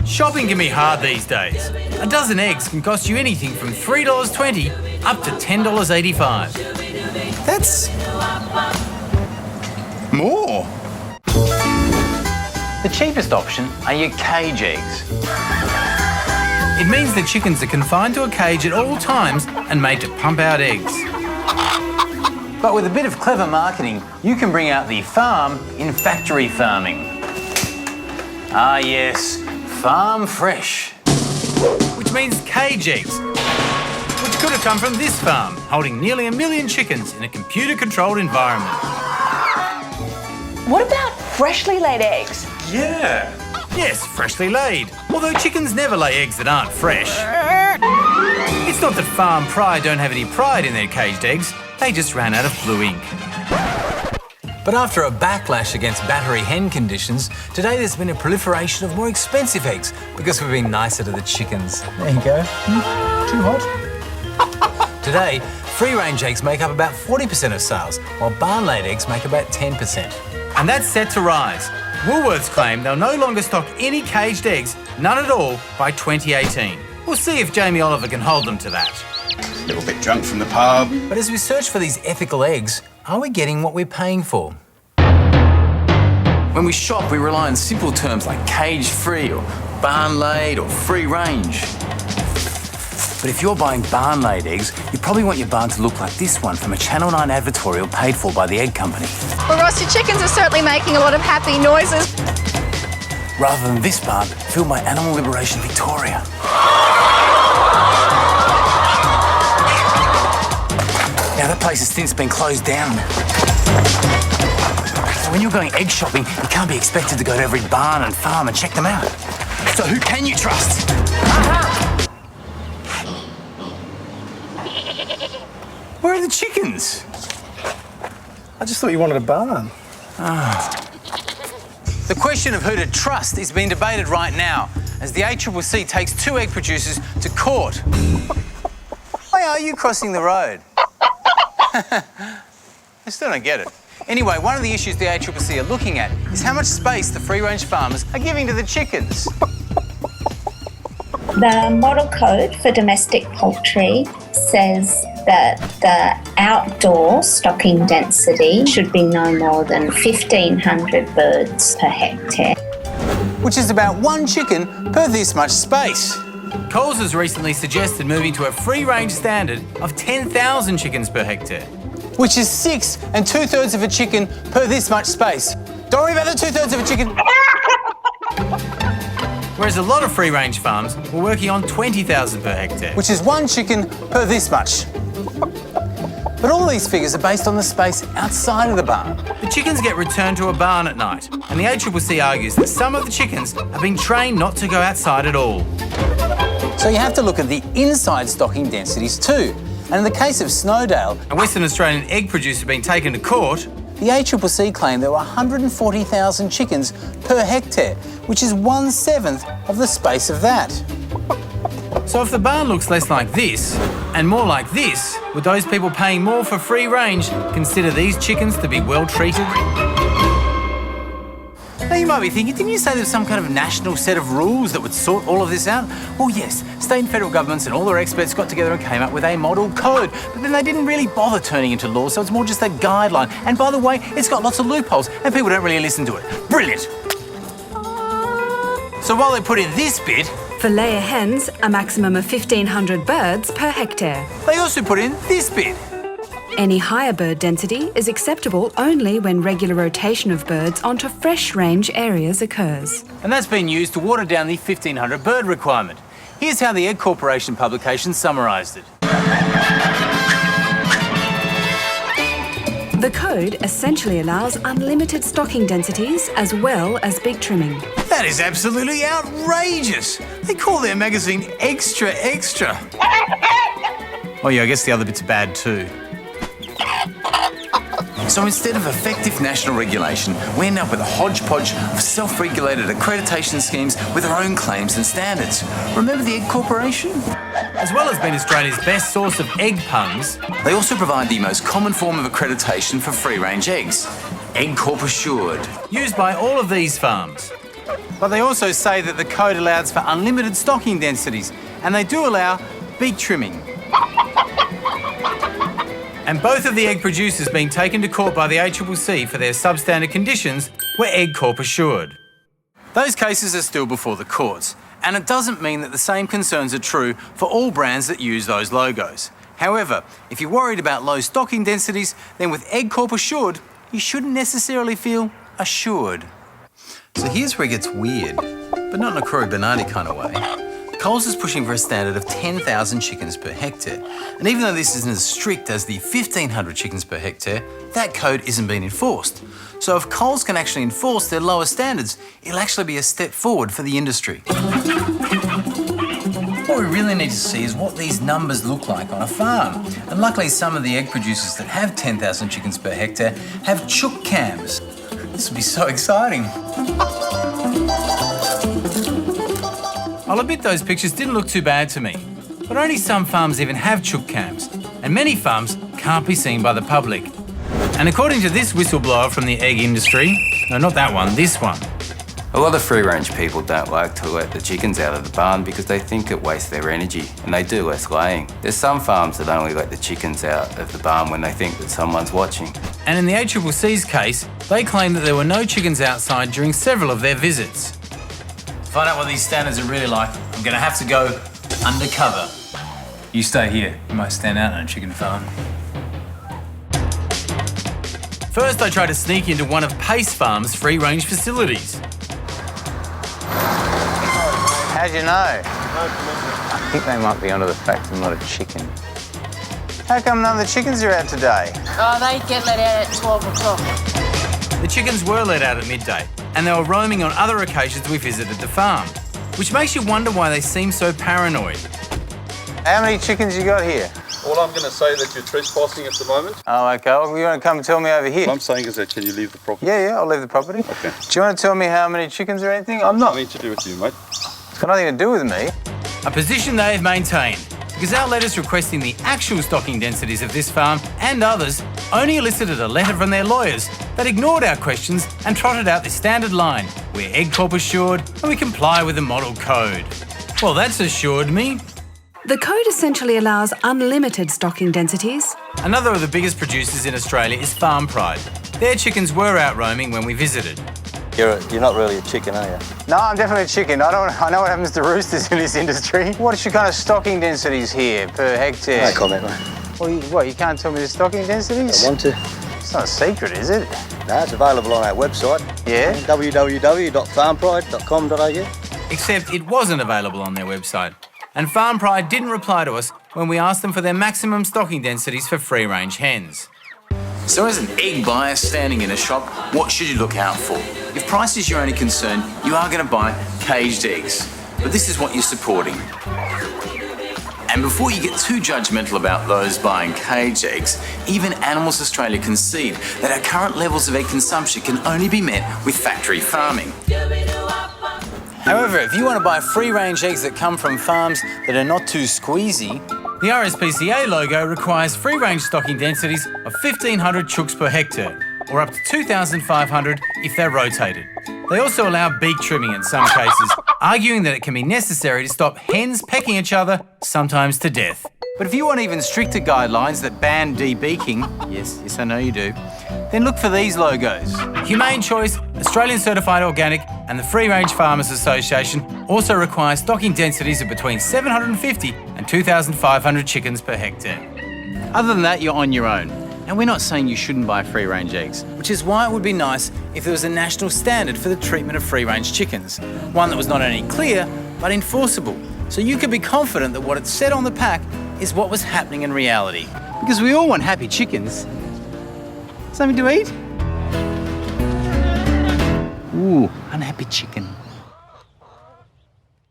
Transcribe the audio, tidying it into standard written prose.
Shopping can be hard these days. A dozen eggs can cost you anything from $3.20 up to $10.85. That's more. The cheapest option are your cage eggs. It means the chickens are confined to a cage at all times and made to pump out eggs. But with a bit of clever marketing, you can bring out the farm in factory farming. Ah yes, farm fresh. Which means cage eggs, which could have come from this farm, holding nearly 1 million chickens in a computer-controlled environment. What about freshly laid eggs? Yeah. Yes, freshly laid. Although chickens never lay eggs that aren't fresh. It's not that Farm Pride don't have any pride in their caged eggs, they just ran out of blue ink. But after a backlash against battery hen conditions, today there's been a proliferation of more expensive eggs because we've been nicer to the chickens. There you go. Too hot. Today, free-range eggs make up about 40% of sales, while barn-laid eggs make about 10%. And that's set to rise. Woolworths claim they'll no longer stock any caged eggs, none at all, by 2018. We'll see if Jamie Oliver can hold them to that. A little bit drunk from the pub. But as we search for these ethical eggs, are we getting what we're paying for? When we shop, we rely on simple terms like cage-free or barn-laid or free-range. But if you're buying barn-laid eggs, you probably want your barn to look like this one from a Channel 9 advertorial paid for by the egg company. Well, Ross, your chickens are certainly making a lot of happy noises. Rather than this barn, filmed by Animal Liberation Victoria. Now, that place has since been closed down. So when you're going egg shopping, you can't be expected to go to every barn and farm and check them out. So who can you trust? Where are the chickens? I just thought you wanted a barn. The question of who to trust is being debated right now as the ACCC takes 2 egg producers to court. Why are you crossing the road? I still don't get it. Anyway, one of the issues the ACCC are looking at is how much space the free-range farmers are giving to the chickens. The model code for domestic poultry says that the outdoor stocking density should be no more than 1,500 birds per hectare. Which is about 1 chicken per this much space. Coles has recently suggested moving to a free-range standard of 10,000 chickens per hectare. Which is 6 2/3 of a chicken per this much space. Don't worry about the 2/3 of a chicken. Whereas a lot of free-range farms were working on 20,000 per hectare. Which is 1 chicken per this much. But all these figures are based on the space outside of the barn. The chickens get returned to a barn at night, and the ACCC argues that some of the chickens have been trained not to go outside at all. So you have to look at the inside stocking densities too. And in the case of Snowdale, A Western Australian egg producer being taken to court, the ACCC claimed there were 140,000 chickens per hectare, which is 1/7 of the space of that. so if the barn looks less like this and more like this, would those people paying more for free range consider these chickens to be well treated? Now you might be thinking, didn't you say there was some kind of national set of rules that would sort all of this out? Well, yes, state and federal governments and all their experts got together and came up with a model code, but then they didn't really bother turning into law, so it's more just a guideline. And by the way, it's got lots of loopholes and people don't really listen to it. Brilliant! So while they put in this bit, For layer hens, a maximum of 1,500 birds per hectare. they also put in this bit. Any higher bird density is acceptable only when regular rotation of birds onto fresh range areas occurs. And that's been used to water down the 1,500 bird requirement. Here's how the Egg Corporation publication summarised it. The code essentially allows unlimited stocking densities as well as big trimming. That is absolutely outrageous. They call their magazine Extra Extra. Oh yeah, I guess the other bit's bad too. So instead of effective national regulation, we end up with a hodgepodge of self-regulated accreditation schemes with their own claims and standards. Remember the Egg Corporation? As well as being Australia's best source of egg puns, They also provide the most common form of accreditation for free-range eggs. Egg Corp Assured. Used by all of these farms. But they also say that the code allows for unlimited stocking densities, and they do allow beak trimming. And both of the egg producers being taken to court by the ACCC for their substandard conditions were Egg Corp Assured. Those cases are still before the courts, and it doesn't mean that the same concerns are true for all brands that use those logos. However, if you're worried about low stocking densities, then with Egg Corp Assured, you shouldn't necessarily feel assured. So here's where it gets weird, but not in a Cory Bernardi kind of way. Coles is pushing for a standard of 10,000 chickens per hectare. And even though this isn't as strict as the 1,500 chickens per hectare, that code isn't being enforced. So if Coles can actually enforce their lower standards, it'll actually be a step forward for the industry. What we really need to see is what these numbers look like on a farm. And luckily some of the egg producers that have 10,000 chickens per hectare have chook cams. This would be so exciting. I'll admit those pictures didn't look too bad to me, but only some farms even have chook cams, and many farms can't be seen by the public. And according to this whistleblower from the egg industry, no, not that one, this one, A lot of free-range people don't like to let the chickens out of the barn because they think it wastes their energy, and they do less laying. There's some farms that only let the chickens out of the barn when they think that someone's watching. and in the ACCC's case, they claim that there were no chickens outside during several of their visits. To find out what these standards are really like, I'm going to have to go undercover. You stay here. You might stand out on a chicken farm. First, I tried to sneak into one of Pace Farm's free-range facilities. How'd you know? I think they might be onto the fact I'm not a chicken. How come none of the chickens are out today? Oh, they get let out at 12 o'clock. The chickens were let out at midday, and they were roaming on other occasions we visited the farm, which makes you wonder why they seem so paranoid. How many chickens you got here? All I'm going to say that you're trespassing at the moment. Oh, okay. Well, you want to come and tell me over here? What I'm saying is that can you leave the property? Yeah, I'll leave the property. Okay. Do you want to tell me how many chickens or anything? I'm not. Nothing to do with you, mate. It's got nothing to do with me. A position they have maintained, because our letters requesting the actual stocking densities of this farm and others only elicited a letter from their lawyers that ignored our questions and trotted out this standard line: we're Egg Corp assured and we comply with the model code. Well, that's assured me. The code essentially allows unlimited stocking densities. Another of the biggest producers in Australia is Farm Pride. Their chickens were out roaming when we visited. You're not really a chicken, are you? No, I'm definitely a chicken. I know what happens to roosters in this industry. What's your kind of stocking densities here per hectare? No comment, mate. Well, you can't tell me the stocking densities? I want to. It's not a secret, is it? No, it's available on our website. Yeah? www.farmpride.com.au. Except it wasn't available on their website. And Farm Pride didn't reply to us when we asked them for their maximum stocking densities for free-range hens. So as an egg buyer standing in a shop, what should you look out for? If price is your only concern, you are going to buy caged eggs. But this is what you're supporting. And before you get too judgmental about those buying caged eggs, even Animals Australia concede that our current levels of egg consumption can only be met with factory farming. However, if you want to buy free-range eggs that come from farms that are not too squeezy, The RSPCA logo requires free-range stocking densities of 1,500 chooks per hectare, or up to 2,500 if they're rotated. They also allow beak trimming in some cases, arguing that it can be necessary to stop hens pecking each other, sometimes to death. But if you want even stricter guidelines that ban debeaking, yes, I know you do, then look for these logos. Humane Choice, Australian Certified Organic, and the Free Range Farmers Association also require stocking densities of between 750 and 2,500 chickens per hectare. Other than that, you're on your own. And we're not saying you shouldn't buy free-range eggs, which is why it would be nice if there was a national standard for the treatment of free-range chickens, one that was not only clear, but enforceable, so you could be confident that what it said on the pack is what was happening in reality. Because we all want happy chickens. Something to eat? Ooh, unhappy chicken.